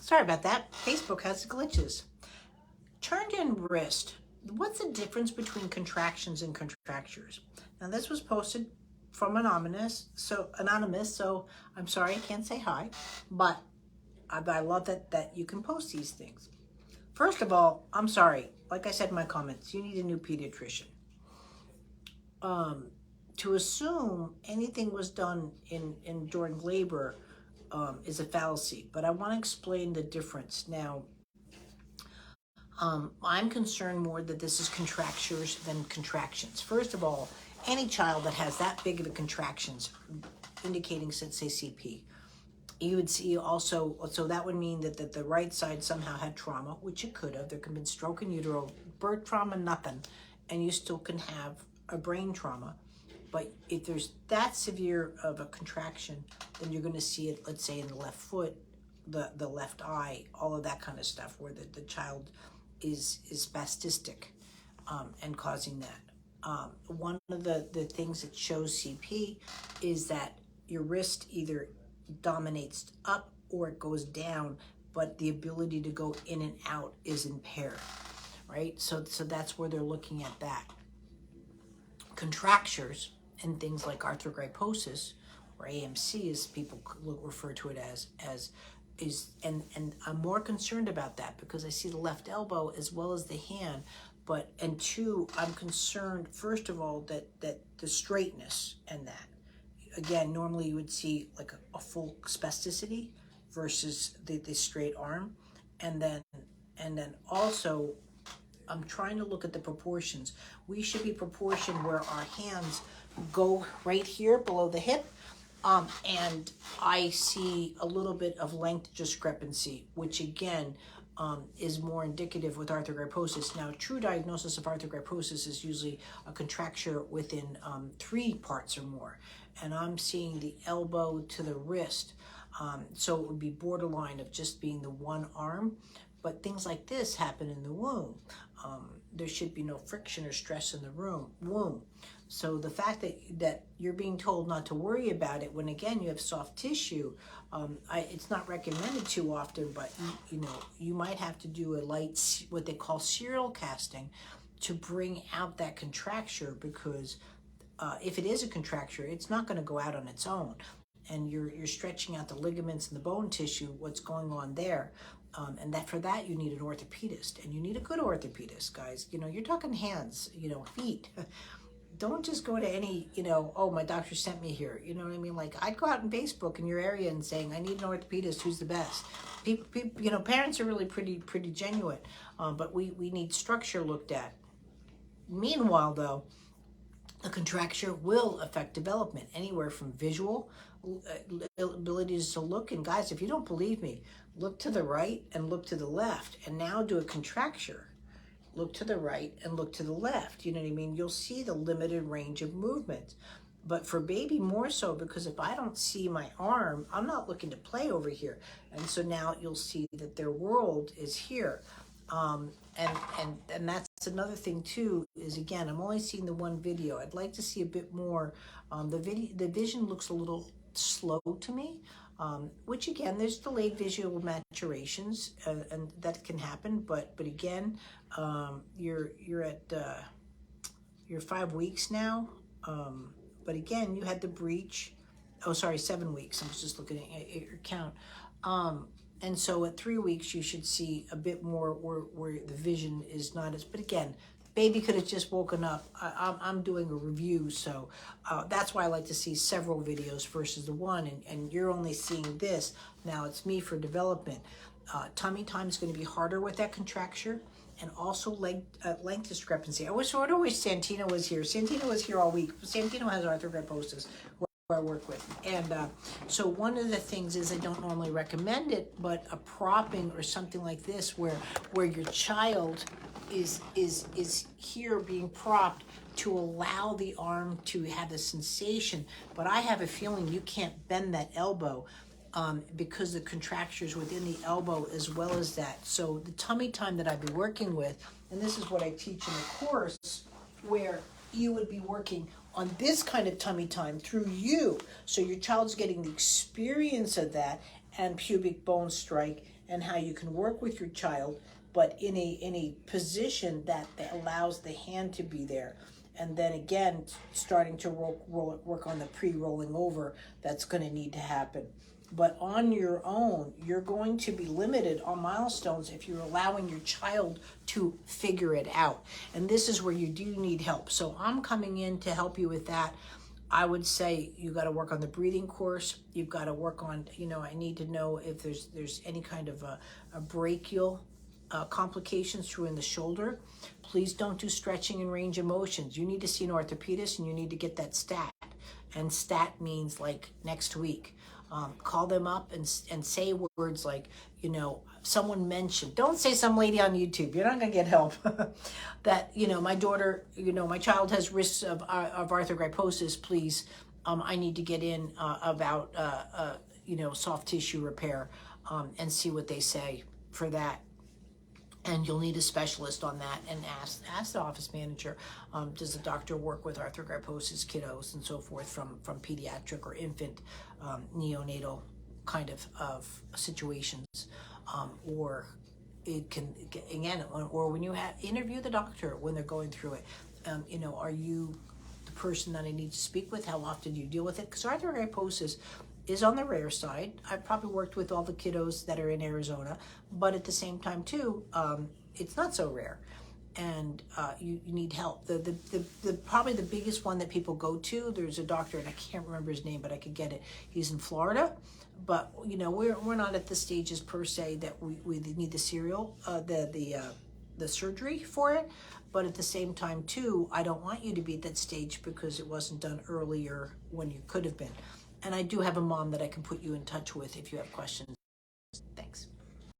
Sorry about that. Facebook has glitches. Turned in wrist. What's the difference between contractions and contractures? Now this was posted from anonymous, so I'm sorry I can't say hi, but I love that you can post these things. First of all, I'm sorry, like I said in my comments, you need a new pediatrician. To assume anything was done during labor is a fallacy, but I want to explain the difference. Now, I'm concerned more that this is contractures than contractions. First of all, any child that has that big of a contractions, indicating, say, CP, you would see also, so that would mean that the right side somehow had trauma, which it could have. There could have been stroke in utero, birth trauma, nothing, and you still can have a brain trauma. But if there's that severe of a contraction, then you're going to see it, let's say, in the left foot, the left eye, all of that kind of stuff, where the child is spastistic and causing that. One of the things that shows CP is that your wrist either dominates up or it goes down, but the ability to go in and out is impaired, right? So that's where they're looking at that. Contractures and things like arthrogryposis, or AMC as people refer to it as and I'm more concerned about that because I see the left elbow as well as the hand, and two, I'm concerned first of all that the straightness and that. Again, normally you would see like a full spasticity versus the straight arm, and then also I'm trying to look at the proportions. We should be proportioned where our hands go right here below the hip, and I see a little bit of length discrepancy, which again is more indicative with arthrogryposis. Now, true diagnosis of arthrogryposis is usually a contracture within 3 parts or more, and I'm seeing the elbow to the wrist, so it would be borderline of just being the one arm. But things like this happen in the womb. There should be no friction or stress in the womb. So the fact that you're being told not to worry about it when again you have soft tissue, it's not recommended too often, but you might have to do a light, what they call serial casting, to bring out that contracture, because if it is a contracture, it's not going to go out on its own, and you're stretching out the ligaments and the bone tissue, what's going on there. And that for that you need an orthopedist, and you need a good orthopedist, guys. You're talking hands, feet. Don't just go to any, oh, my doctor sent me here. You know what I mean? Like, I'd go out on Facebook in your area and saying, I need an orthopedist. Who's the best? People, parents are really pretty genuine, but we need structure looked at. Meanwhile, though, a contracture will affect development, anywhere from visual abilities to look. And guys, if you don't believe me, look to the right and look to the left, and now do a contracture. Look to the right and look to the left. You know what I mean? You'll see the limited range of movement. But for baby, more so, because if I don't see my arm, I'm not looking to play over here. And so now you'll see that their world is here. And that's another thing too, is again, I'm only seeing the one video. I'd like to see a bit more. The vision looks a little slow to me, which again, there's delayed visual maturations, and that can happen. But again, you're at you're 5 weeks now. But again, you had the breach. Oh, sorry, 7 weeks. I was just looking at your count. And so at 3 weeks, you should see a bit more where the vision is not as, but again, baby could have just woken up. I'm doing a review, so that's why I like to see several videos versus the one, and you're only seeing this. Now it's me for development. Tummy time is going to be harder with that contracture, and also length discrepancy. I wish Santino was here. Santino was here all week. Santino has arthrogryposis, who I work with. And so one of the things is, I don't normally recommend it, but a propping or something like this where your child is here being propped to allow the arm to have the sensation. But I have a feeling you can't bend that elbow because the contractures within the elbow as well as that. So the tummy time that I've been working with, and this is what I teach in the course, where you would be working on this kind of tummy time through you. So your child's getting the experience of that, and pubic bone strike, and how you can work with your child, but in a position that allows the hand to be there. And then again, starting to work on the pre-rolling over, that's going to need to happen. But on your own, you're going to be limited on milestones if you're allowing your child to figure it out. And this is where you do need help. So I'm coming in to help you with that. I would say you got to work on the breathing course. You've got to work on, I need to know if there's any kind of a brachial complications through in the shoulder. Please don't do stretching and range of motions. You need to see an orthopedist, and you need to get that stat. And stat means like next week. Call them up and say words like, someone mentioned, don't say some lady on YouTube, you're not going to get help, that, my daughter, my child has risks of arthrogryposis, please, I need to get in about, soft tissue repair, and see what they say for that. And you'll need a specialist on that, and ask the office manager, does the doctor work with arthrogryposis kiddos and so forth from pediatric or infant, neonatal kind of situations, or it can, again, or when you interview the doctor when they're going through it, are you the person that I need to speak with? How often do you deal with it? Because arthrogryposis is on the rare side. I've probably worked with all the kiddos that are in Arizona, but at the same time too, it's not so rare, and you need help. The probably the biggest one that people go to, there's a doctor, and I can't remember his name, but I could get it. He's in Florida, but we're not at the stages per se that we need the the surgery for it. But at the same time too, I don't want you to be at that stage because it wasn't done earlier when you could have been. And I do have a mom that I can put you in touch with if you have questions